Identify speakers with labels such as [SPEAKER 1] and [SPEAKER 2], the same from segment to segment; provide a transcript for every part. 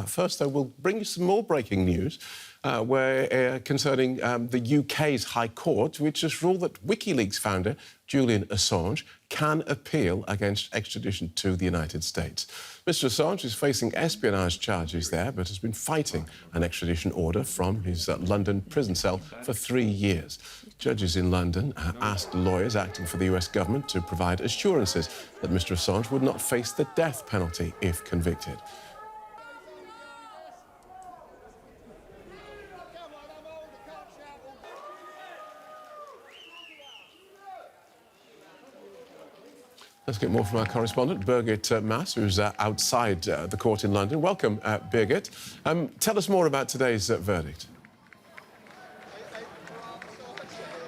[SPEAKER 1] First, though, we'll bring you some more breaking news concerning the UK's High Court, which has ruled that WikiLeaks founder Julian Assange can appeal against extradition to the United States. Mr Assange is facing espionage charges there, but has been fighting an extradition order from his London prison cell for 3 years. Judges in London asked lawyers acting for the US government to provide assurances that Mr Assange would not face the death penalty if convicted. Let's get more from our correspondent, Birgit Maas, who's outside the court in London. Welcome, Birgit. Tell us more about today's verdict.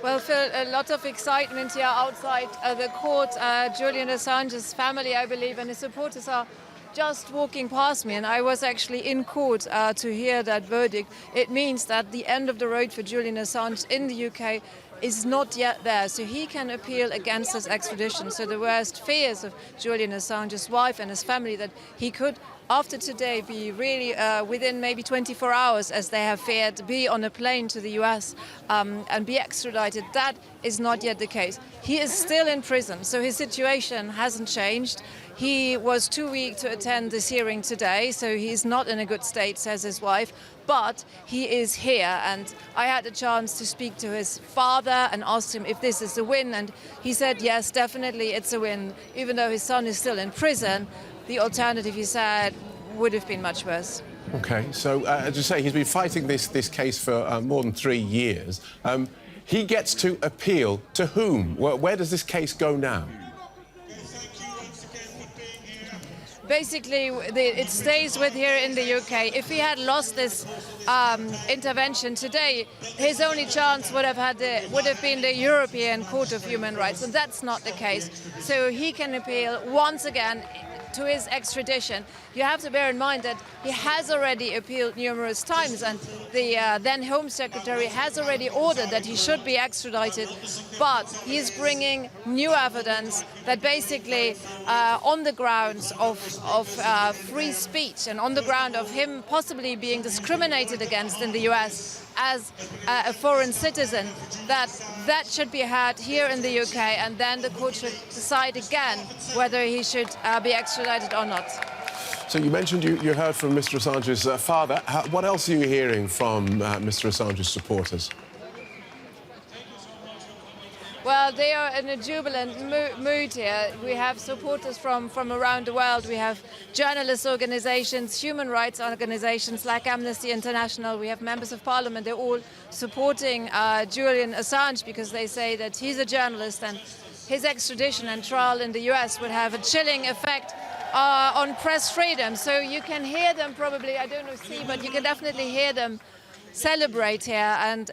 [SPEAKER 2] Well, Phil, a lot of excitement here outside the court. Julian Assange's family, I believe, and his supporters are just walking past me, and I was actually in court to hear that verdict. It means that the end of the road for Julian Assange in the UK is not yet there, so he can appeal against his extradition. So the worst fears of Julian Assange's wife and his family, that he could, after today, be really within maybe 24 hours, as they have feared, be on a plane to the US and be extradited. That is not yet the case. He is still in prison, so his situation hasn't changed. He was too weak to attend this hearing today, so he's not in a good state, says his wife. But he is here, and I had a chance to speak to his father and asked him if this is a win, and he said, yes, definitely it's a win. Even though his son is still in prison, the alternative, he said, would have been much worse.
[SPEAKER 1] OK, so as you say, he's been fighting this case for more than 3 years. He gets to appeal to whom? Where does this case go now?
[SPEAKER 2] Basically, it stays with here in the UK. If he had lost this intervention today, his only chance would have been the European Court of Human Rights, and that's not the case. So he can appeal once again to his extradition. You have to bear in mind that he has already appealed numerous times, and the then Home Secretary has already ordered that he should be extradited, but he is bringing new evidence that basically on the grounds of free speech and on the ground of him possibly being discriminated against in the US as a foreign citizen, that should be heard here in the UK, and then the court should decide again whether he should be extradited or not.
[SPEAKER 1] So you mentioned you heard from Mr Assange's father. What else are you hearing from Mr Assange's supporters?
[SPEAKER 2] Well, they are in a jubilant mood here. We have supporters from around the world. We have journalist organizations, human rights organizations like Amnesty International. We have members of parliament. They're all supporting Julian Assange because they say that he's a journalist, and his extradition and trial in the US would have a chilling effect on press freedom. So you can hear them probably, I don't know, but you can definitely hear them celebrate here, and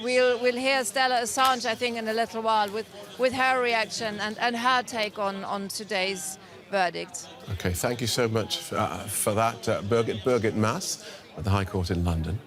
[SPEAKER 2] we'll hear Stella Assange, I think, in a little while with her reaction and her take on today's verdict.
[SPEAKER 1] OK, thank you so much for that, Birgit Maas at the High Court in London.